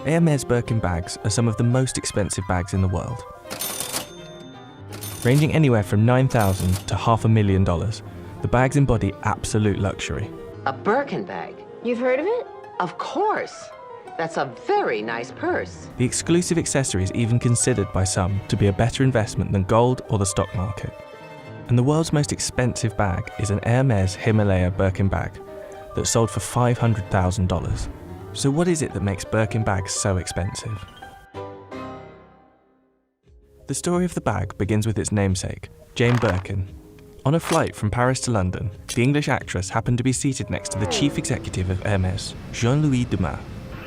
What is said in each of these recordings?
Hermes Birkin bags are some of the most expensive bags in the world. Ranging anywhere from $9,000 to $500,000, the bags embody absolute luxury. A Birkin bag? You've heard of it? Of course. That's a very nice purse. The exclusive accessory is even considered by some to be a better investment than gold or the stock market. And the world's most expensive bag is an Hermes Himalaya Birkin bag that sold for $500,000. So what is it that makes Birkin bags so expensive? The story of the bag begins with its namesake, Jane Birkin. On a flight from Paris to London, the English actress happened to be seated next to the chief executive of Hermes, Jean-Louis Dumas.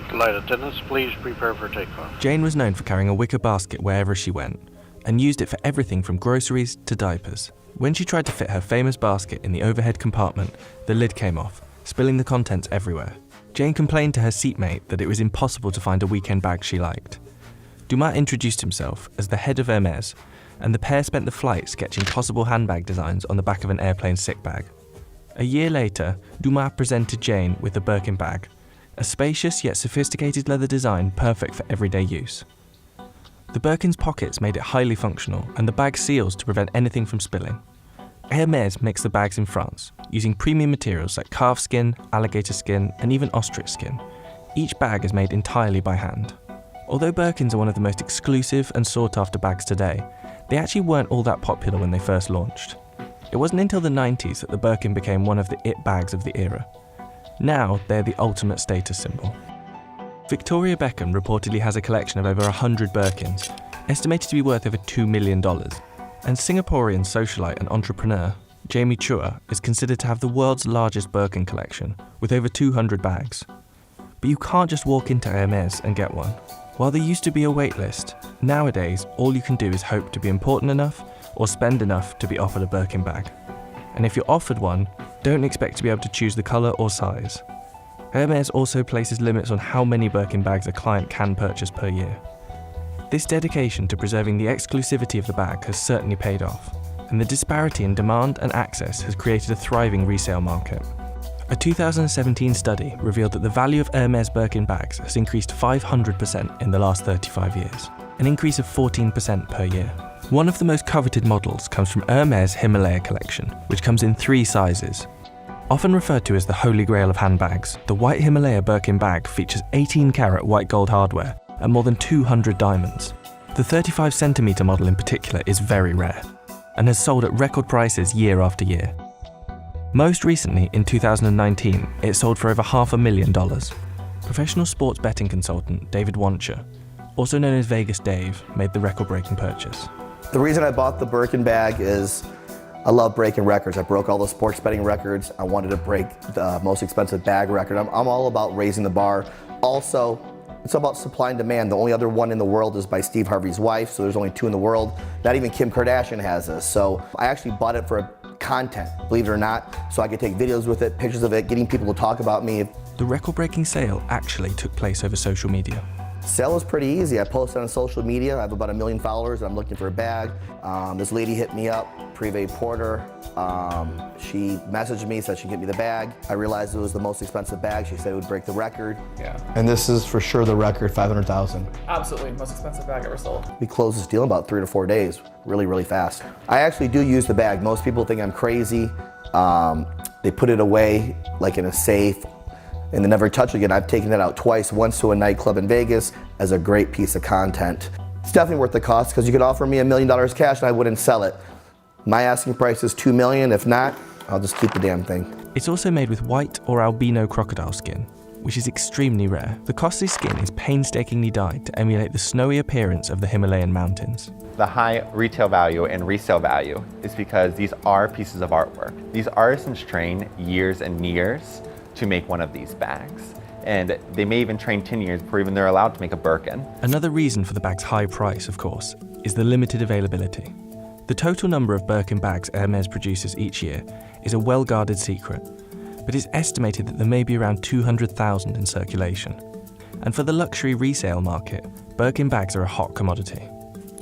Flight attendants, please prepare for takeoff. Jane was known for carrying a wicker basket wherever she went, and used it for everything from groceries to diapers. When she tried to fit her famous basket in the overhead compartment, the lid came off, spilling the contents everywhere. Jane complained to her seatmate that it was impossible to find a weekend bag she liked. Dumas introduced himself as the head of Hermes, and the pair spent the flight sketching possible handbag designs on the back of an airplane sick bag. A year later, Dumas presented Jane with the Birkin bag, a spacious yet sophisticated leather design perfect for everyday use. The Birkin's pockets made it highly functional, and the bag's seals to prevent anything from spilling. Hermes makes the bags in France, using premium materials like calf skin, alligator skin, and even ostrich skin. Each bag is made entirely by hand. Although Birkins are one of the most exclusive and sought-after bags today, they actually weren't all that popular when they first launched. It wasn't until the 90s that the Birkin became one of the it bags of the era. Now, they're the ultimate status symbol. Victoria Beckham reportedly has a collection of over 100 Birkins, estimated to be worth over $2 million. And Singaporean socialite and entrepreneur Jamie Chua is considered to have the world's largest Birkin collection, with over 200 bags. But you can't just walk into Hermes and get one. While there used to be a wait list, nowadays all you can do is hope to be important enough or spend enough to be offered a Birkin bag. And if you're offered one, don't expect to be able to choose the colour or size. Hermes also places limits on how many Birkin bags a client can purchase per year. This dedication to preserving the exclusivity of the bag has certainly paid off, and the disparity in demand and access has created a thriving resale market. A 2017 study revealed that the value of Hermes Birkin bags has increased 500% in the last 35 years, an increase of 14% per year. One of the most coveted models comes from Hermes Himalaya collection, which comes in 3 sizes. Often referred to as the holy grail of handbags, the white Himalaya Birkin bag features 18-carat white gold hardware and more than 200 diamonds. The 35cm model in particular is very rare, and has sold at record prices year after year. Most recently, in 2019, it sold for over $500,000. Professional sports betting consultant David Wancher, also known as Vegas Dave, made the record-breaking purchase. The reason I bought the Birkin bag is I love breaking records. I broke all the sports betting records. I wanted to break the most expensive bag record. I'm all about raising the bar. Also, it's about supply and demand. The only other one in the world is by Steve Harvey's wife, so there's only 2 in the world. Not even Kim Kardashian has this. So I actually bought it for content, believe it or not, so I could take videos with it, pictures of it, getting people to talk about me. The record-breaking sale actually took place over social media. Sale was pretty easy. I posted on social media. I have about 1 million followers. I'm looking for a bag. This lady hit me up, Privé Porter. She messaged me, said she'd get me the bag. I realized it was the most expensive bag. She said it would break the record. Yeah. And this is for sure the record, 500,000. Absolutely, most expensive bag ever sold. We closed this deal in about 3 to 4 days, really fast. I actually do use the bag. Most people think I'm crazy. They put it away like in a safe and they never touch it again. I've taken it out twice, once to a nightclub in Vegas as a great piece of content. It's definitely worth the cost because you could offer me $1 million cash and I wouldn't sell it. My asking price is $2 million. If not, I'll just keep the damn thing. It's also made with white or albino crocodile skin, which is extremely rare. The costly skin is painstakingly dyed to emulate the snowy appearance of the Himalayan mountains. The high retail value and resale value is because these are pieces of artwork. These artisans train years and years to make one of these bags. And they may even train 10 years before even they're allowed to make a Birkin. Another reason for the bag's high price, of course, is the limited availability. The total number of Birkin bags Hermes produces each year is a well-guarded secret, but it's estimated that there may be around 200,000 in circulation. And for the luxury resale market, Birkin bags are a hot commodity.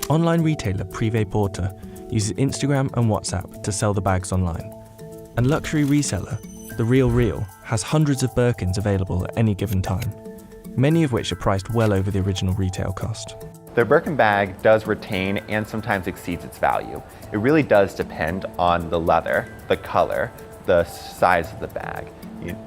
Online retailer Privé Porter uses Instagram and WhatsApp to sell the bags online. And luxury reseller The Real has hundreds of Birkins available at any given time. many of which are priced well over the original retail cost. The Birkin bag does retain and sometimes exceeds its value. It really does depend on the leather, the color, the size of the bag,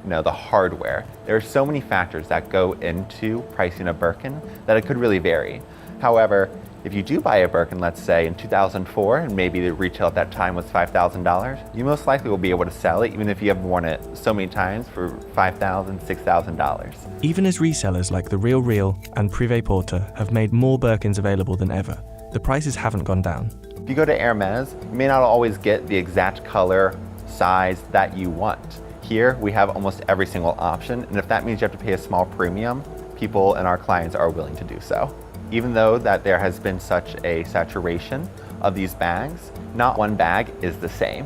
the hardware. There are so many factors that go into pricing a Birkin that it could really vary. However, if you do buy a Birkin, let's say in 2004, and maybe the retail at that time was $5,000, you most likely will be able to sell it even if you have worn it so many times for $5,000, $6,000. Even as resellers like The Real Real and Privé Porter have made more Birkins available than ever, the prices haven't gone down. If you go to Hermes, you may not always get the exact color, size that you want. Here, we have almost every single option, and if that means you have to pay a small premium, people and our clients are willing to do so. Even though that there has been such a saturation of these bags, not one bag is the same.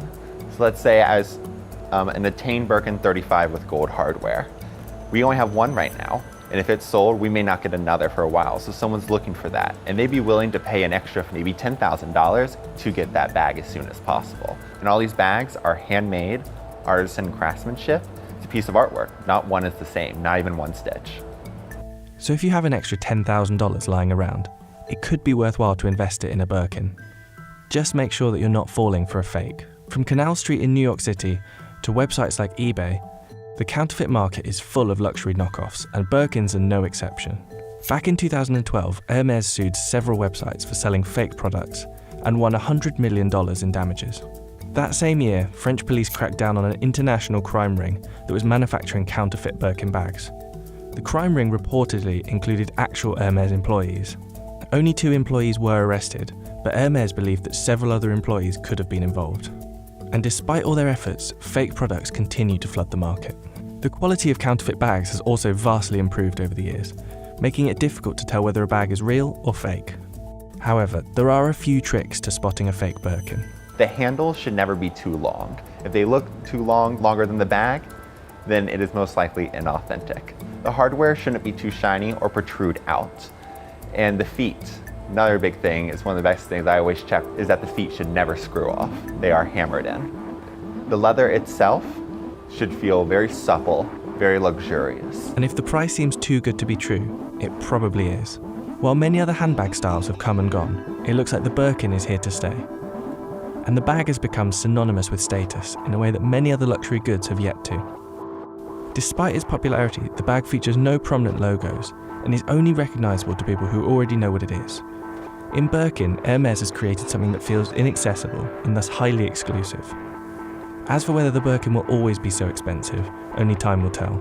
So let's say as an Attain Birkin 35 with gold hardware. We only have one right now, and if it's sold, we may not get another for a while, so someone's looking for that. And they'd be willing to pay an extra maybe $10,000 to get that bag as soon as possible. And all these bags are handmade, artisan craftsmanship. It's a piece of artwork. Not one is the same, not even one stitch. So if you have an extra $10,000 lying around, it could be worthwhile to invest it in a Birkin. Just make sure that you're not falling for a fake. From Canal Street in New York City to websites like eBay, the counterfeit market is full of luxury knockoffs, and Birkins are no exception. Back in 2012, Hermes sued several websites for selling fake products and won $100 million in damages. That same year, French police cracked down on an international crime ring that was manufacturing counterfeit Birkin bags. The crime ring reportedly included actual Hermes employees. Only 2 employees were arrested, but Hermes believed that several other employees could have been involved. And despite all their efforts, fake products continue to flood the market. The quality of counterfeit bags has also vastly improved over the years, making it difficult to tell whether a bag is real or fake. However, there are a few tricks to spotting a fake Birkin. The handles should never be too long. If they look too long, longer than the bag, then it is most likely inauthentic. The hardware shouldn't be too shiny or protrude out. And the feet, another big thing, is one of the best things I always check, is that the feet should never screw off. They are hammered in. The leather itself should feel very supple, very luxurious. And if the price seems too good to be true, it probably is. While many other handbag styles have come and gone, it looks like the Birkin is here to stay. And the bag has become synonymous with status in a way that many other luxury goods have yet to. Despite its popularity, the bag features no prominent logos and is only recognisable to people who already know what it is. In Birkin, Hermes has created something that feels inaccessible and thus highly exclusive. As for whether the Birkin will always be so expensive, only time will tell.